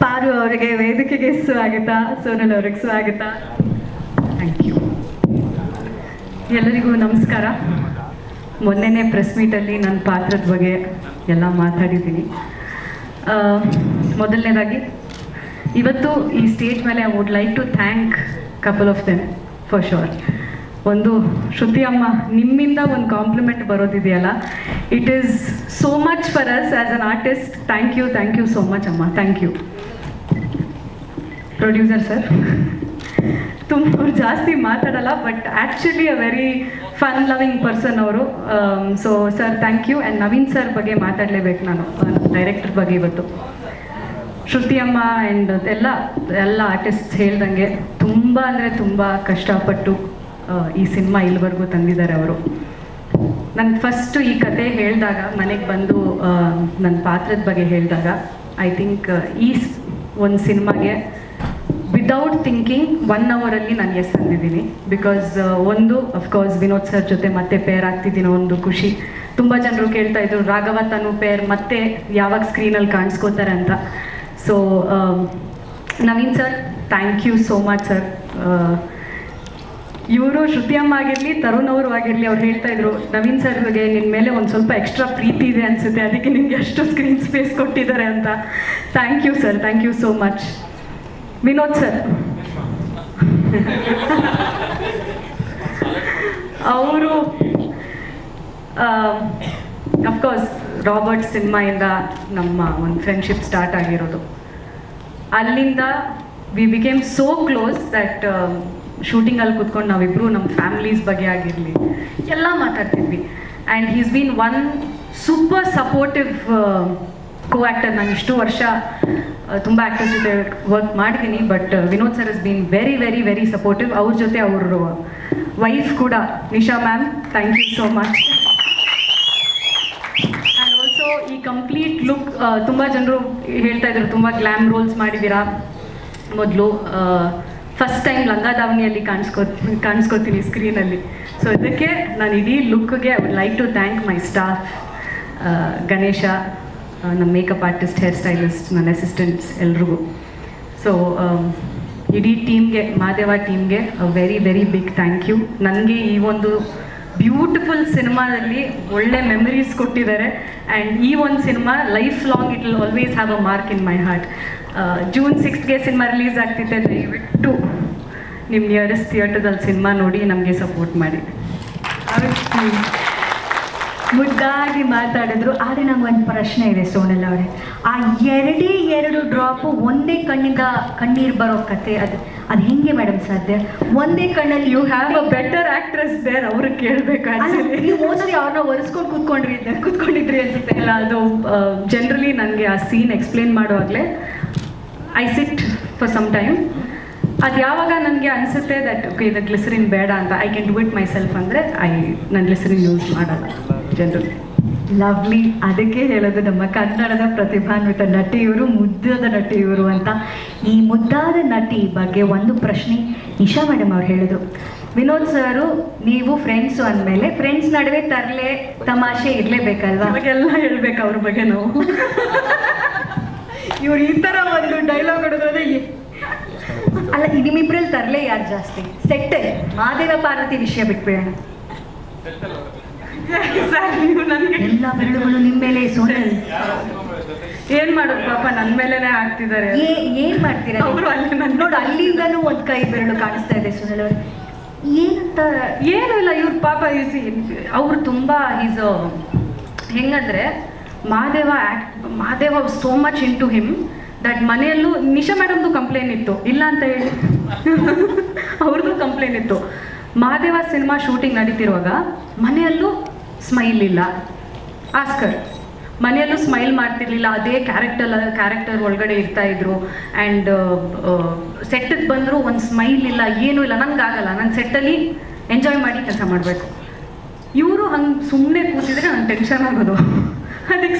ಪಾರು ಅವರಿಗೆ ವೇದಿಕೆಗೆ ಸ್ವಾಗತ, ಸೋನಲ್ ಅವ್ರಿಗೆ ಸ್ವಾಗತ. Thank you. ಎಲ್ಲರಿಗೂ ನಮಸ್ಕಾರ. ಮೊನ್ನೆನೇ ಪ್ರೆಸ್ ಮೀಟಲ್ಲಿ ನನ್ನ ಪಾತ್ರದ ಬಗ್ಗೆ ಎಲ್ಲ ಮಾತಾಡಿದ್ದೀನಿ. ಮೊದಲನೇದಾಗಿ ಇವತ್ತು ಈ ಸ್ಟೇಜ್ ಮೇಲೆ I would like to thank couple of them for sure. ಒಂದು ಶ್ರುತಿ ಅಮ್ಮ, ನಿಮ್ಮಿಂದ ಒಂದು ಕಾಂಪ್ಲಿಮೆಂಟ್ ಬರೋದಿದೆಯಲ್ಲ, it is so much for us as an artist. Thank you so much ಅಮ್ಮ, ಥ್ಯಾಂಕ್ ಯು. ಪ್ರೊಡ್ಯೂಸರ್ ಸರ್, ತುಂಬ ಜಾಸ್ತಿ ಮಾತಾಡಲ್ಲ, but actually a very fun loving person ಅವರು. So sir thank you. And Naveen sir ಬಗ್ಗೆ ಮಾತಾಡಲೇಬೇಕು ನಾನು, director ಬಗ್ಗೆ. ಇವತ್ತು ಶ್ರುತಿ ಅಮ್ಮ ಆ್ಯಂಡ್ ಎಲ್ಲ ಆರ್ಟಿಸ್ಟ್ಸ್ ಹೇಳ್ದಂಗೆ ತುಂಬ ಅಂದರೆ ತುಂಬ ಕಷ್ಟಪಟ್ಟು ಈ ಸಿನಿಮಾ ಇಲ್ಲಿವರೆಗೂ ತಂದಿದ್ದಾರೆ ಅವರು. ನನಗೆ ಫಸ್ಟು ಈ ಕತೆ ಹೇಳಿದಾಗ, ಮನೆಗೆ ಬಂದು ನನ್ನ ಪಾತ್ರದ ಬಗ್ಗೆ ಹೇಳಿದಾಗ, ಐ ಥಿಂಕ್ ಈ ಒಂದು ಸಿನಿಮಾಗೆ ವಿದೌಟ್ ಥಿಂಕಿಂಗ್ 1 ಅವರಲ್ಲಿ ನಾನು ಎಸ್ ಅಂದಿದ್ದೀನಿ. ಬಿಕಾಸ್ ಒಂದು ಅಫ್ಕೋರ್ಸ್ ವಿನೋದ್ ಸರ್ ಜೊತೆ ಮತ್ತೆ ಪೇರ್ ಆಗ್ತಿದ್ದೀನೋ ಒಂದು ಖುಷಿ. ತುಂಬ ಜನರು ಕೇಳ್ತಾ ಇದ್ರು ರಾಘವ ತನು ಪೇರ್ ಮತ್ತೆ ಯಾವಾಗ ಸ್ಕ್ರೀನಲ್ಲಿ ಕಾಣಿಸ್ಕೋತಾರೆ ಅಂತ. So Naveen sir, thank you so much sir. ಇವರು ಶ್ರುತಿ ಅಮ್ಮ ಆಗಿರಲಿ, ತರುಣ್ ಅವರು ಆಗಿರಲಿ, ಅವ್ರು ಹೇಳ್ತಾ ಇದ್ರು ನವೀನ್ ಸರ್ಗೆ ನಿನ್ನ ಮೇಲೆ ಒಂದು ಸ್ವಲ್ಪ ಎಕ್ಸ್ಟ್ರಾ ಪ್ರೀತಿ ಇದೆ ಅನಿಸುತ್ತೆ, ಅದಕ್ಕೆ ನಿಮಗೆ ಅಷ್ಟು ಸ್ಕ್ರೀನ್ ಸ್ಪೇಸ್ ಕೊಟ್ಟಿದ್ದಾರೆ ಅಂತ. Thank you sir, thank you so much. Vinod sir ಅವರು ಅಫ್ಕೋರ್ಸ್ ರಾಬರ್ಟ್ ಸಿನಿಮಾಯಿಂದ ನಮ್ಮ ಒಂದು ಫ್ರೆಂಡ್ಶಿಪ್ ಸ್ಟಾರ್ಟ್ ಆಗಿರೋದು. ಅಲ್ಲಿಂದ we became so close that ಶೂಟಿಂಗಲ್ಲಿ ಕೂತ್ಕೊಂಡು ನಾವಿಬ್ಬರು ನಮ್ಮ ಫ್ಯಾಮಿಲೀಸ್ ಬಗ್ಗೆ ಆಗಿರಲಿ ಎಲ್ಲ ಮಾತಾಡ್ತಿದ್ವಿ. And he's been one super supportive co actor. ನಾನು ಇಷ್ಟು ವರ್ಷ ತುಂಬ ಆ್ಯಕ್ಟರ್ಸ್ ಜೊತೆ ವರ್ಕ್ ಮಾಡಿದ್ದೀನಿ, but Vinod sir is been very very very supportive. ಅವ್ರ ಜೊತೆ ಅವರು ವೈಫ್ ಕೂಡ Nisha ma'am, thank you so much. And also ಈ ಕಂಪ್ಲೀಟ್ ಲುಕ್, ತುಂಬ ಜನರು ಹೇಳ್ತಾ ಇದ್ರು ತುಂಬ ಗ್ಲ್ಯಾಮ್ ರೋಲ್ಸ್ ಮಾಡಿದ್ದೀರಾ. ಮೊದಲು ಫಸ್ಟ್ ಟೈಮ್ ಲಂಗ ದಾವಣಿಯಲ್ಲಿ ಕಾಣಿಸ್ಕೋತೀನಿ ಸ್ಕ್ರೀನಲ್ಲಿ. ಸೊ ಇದಕ್ಕೆ ನಾನು ಇಡೀ ಲುಕ್ಗೆ I would like to thank my staff, Ganesha, ನಮ್ಮ ಮೇಕಪ್ ಆರ್ಟಿಸ್ಟ್, ಹೇರ್ ಸ್ಟೈಲಿಸ್ಟ್, ನನ್ನ ಅಸಿಸ್ಟೆಂಟ್ಸ್ ಎಲ್ರಿಗೂ. ಸೊ ಇಡೀ ಟೀಮ್ಗೆ, ಮಾದೇವ ಟೀಮ್ಗೆ very very big thank you. ನನಗೆ ಈ ಒಂದು ಬ್ಯೂಟಿಫುಲ್ ಸಿನಿಮಾದಲ್ಲಿ ಒಳ್ಳೆ ಮೆಮರೀಸ್ ಕೊಟ್ಟಿದ್ದಾರೆ. ಆ್ಯಂಡ್ ಈ ಒಂದು cinema life long it will always have a mark in my heart. June 6th cinema release ಆಗ್ತಿದೆ. ದಯವಿಟ್ಟು ನಿಮ್ಮ ನಿಯರೆಸ್ಟ್ ಥಿಯೇಟರ್ದಲ್ಲಿ ಸಿನಿಮಾ ನೋಡಿ ನಮಗೆ ಸಪೋರ್ಟ್ ಮಾಡಿ. ಮುದ್ದಾಗಿ ಮಾತಾಡಿದ್ರು. ಆದರೆ ನಂಗೆ ಒಂದು ಪ್ರಶ್ನೆ ಇದೆ ಸೋನಲ್ ಅವರೇ, ಆ ಎರಡು ಡ್ರಾಪು ಒಂದೇ ಕಣ್ಣಿಂದ ಕಣ್ಣೀರು ಬರೋ ಕತೆ, ಅದು ಹೆಂಗೆ ಮೇಡಮ್ ಸಾಧ್ಯ? ಒಂದೇ ಕಣ್ಣಲ್ಲಿ you have a better actress there, ಅವ್ರಿಗೆ ಕೇಳಬೇಕು. ಆ್ಯಕ್ಚುಲಿ ನೀವು ಮೋಸ್ಟ್ಲಿ ಅವ್ರನ್ನ ಒರೆಸ್ಕೊಂಡು ಕೂತ್ಕೊಂಡಿದ್ರಿ ಅನ್ಸುತ್ತೆ ಅಲ್ಲ. ಅದು ಜನರಲಿ ನನಗೆ ಆ ಸೀನ್ ಎಕ್ಸ್ಪ್ಲೇನ್ ಮಾಡುವಾಗಲೇ I sit for some time. ಅದು ಯಾವಾಗ ನನಗೆ ಅನಿಸುತ್ತೆ ದಟ್ ಓಕೆ ಇದು ಗ್ಲಿಸರಿನ್ ಬೇಡ ಅಂತ, I can do it my self ಅಂದರೆ ನಾನು ಗ್ಲಿಸರಿನ್ ಯೂಸ್ ಮಾಡಲ್ಲ ಜನರಲಿ. ಲವ್ಲಿ. ಅದಕ್ಕೆ ಹೇಳೋದು ನಮ್ಮ ಕನ್ನಡದ ಪ್ರತಿಭಾನ್ವಿತ ನಟಿ ಇವರು, ಮುದ್ದಾದ ನಟಿ ಇವರು ಅಂತ. ಈ ಮುದ್ದಾದ ನಟಿ ಬಗ್ಗೆ ಒಂದು ಪ್ರಶ್ನೆ ನಿಶಾ ಮೇಡಮ್ ಅವ್ರು ಹೇಳಿದ್ರು. ವಿನೋದ್ ಸರು ನೀವು ಫ್ರೆಂಡ್ಸು ಅಂದಮೇಲೆ ಫ್ರೆಂಡ್ಸ್ ನಡುವೆ ತರಲೆ ತಮಾಷೆ ಇರಲೇಬೇಕಲ್ವಾ? ಅವಾಗೆಲ್ಲ ಹೇಳ್ಬೇಕು ಅವ್ರ ಬಗ್ಗೆ ನಾವು. ಇವ್ರು ಈ ಥರ ಒಂದು ಡೈಲಾಗ್ ಹೊಡೆದ್ರೆ ಅಲ್ಲ, ನಿಮ್ಮಿಬ್ರಲ್ಲಿ ತರಲೆ ಯಾರು ಜಾಸ್ತಿ? ಸೆಟ್ಟಲ್ಲಿ ಮಾದೇವ ಪಾರ್ವತಿ ವಿಷಯ ಬಿಟ್ಬಿಡೋಣ. ಎಲ್ಲ ಬೆರಳುಗಳು ನಿಮ್ಮ ಮೇಲೆ ಸೋನಲ್. ಏನ್ ಮಾಡೋದು ಪಾಪ, ನನ್ನ ಮೇಲೆನೆ ಹಾಕ್ತಿದ್ದಾರೆ. ಏನ್ ಮಾಡ್ತೀರಾ ನೋಡು, ಅಲ್ಲಿಂದನೂ ಒಂದು ಕೈ ಬೆರಳು ಕಾಣಿಸ್ತಾ ಇದೆ ಸೋನಲ್ ಅವ್ರು. ಏನಂತ ಏನೂ ಇಲ್ಲ. ಇವ್ರ ಪಾಪ ಅವ್ರು ತುಂಬ ಈಸ್ ಹೆಂಗಂದ್ರೆ Madeva so much into him that ಮನೆಯಲ್ಲೂ ನಿಶಾ ಮೇಡಮ್ದು ಕಂಪ್ಲೇಂಟ್ ಇತ್ತು, ಇಲ್ಲ ಅಂತ ಹೇಳಿ ಅವ್ರದ್ದು ಕಂಪ್ಲೇಂಟ್ ಇತ್ತು. ಮಾದೇವ ಸಿನಿಮಾ ಶೂಟಿಂಗ್ ನಡೀತಿರುವಾಗ ಮನೆಯಲ್ಲೂ ಸ್ಮೈಲ್ ಇಲ್ಲ. ಆಸ್ಕರ್ ಮನೆಯಲ್ಲೂ ಸ್ಮೈಲ್ ಮಾಡ್ತಿರ್ಲಿಲ್ಲ, ಅದೇ ಕ್ಯಾರೆಕ್ಟರ್ ಒಳಗಡೆ ಇರ್ತಾಯಿದ್ರು. ಆ್ಯಂಡ್ ಸೆಟ್ಟಿಗೆ ಬಂದರೂ ಒಂದು ಸ್ಮೈಲ್ ಇಲ್ಲ, ಏನೂ ಇಲ್ಲ. ನನಗಾಗಲ್ಲ, ನನ್ನ ಸೆಟ್ಟಲ್ಲಿ ಎಂಜಾಯ್ ಮಾಡಿ ಕೆಲಸ ಮಾಡಬೇಕು. ಇವರು ಹಂಗೆ ಸುಮ್ಮನೆ ಕೂತಿದ್ರೆ ನಂಗೆ ಟೆನ್ಷನ್ ಆಗೋದು. ಅದಕ್ಕೆ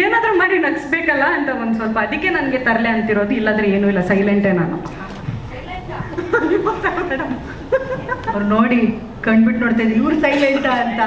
ಏನಾದರೂ ಮಾಡಿ ನಗಿಸ್ಬೇಕಲ್ಲ ಅಂತ ಒಂದು ಸ್ವಲ್ಪ, ಅದಕ್ಕೆ ನನಗೆ ತರಲೆ ಅಂತಿರೋದು. ಇಲ್ಲಾಂದರೆ ಏನೂ ಇಲ್ಲ, ಸೈಲೆಂಟೇ ನಾನು. ಅವ್ರು ನೋಡಿ ಕಂಡ್ಬಿಟ್ಟು ನೋಡ್ತಾ ಇದ್ರು ಇವ್ರು ಸೈಲೆಂಟಾ ಅಂತ.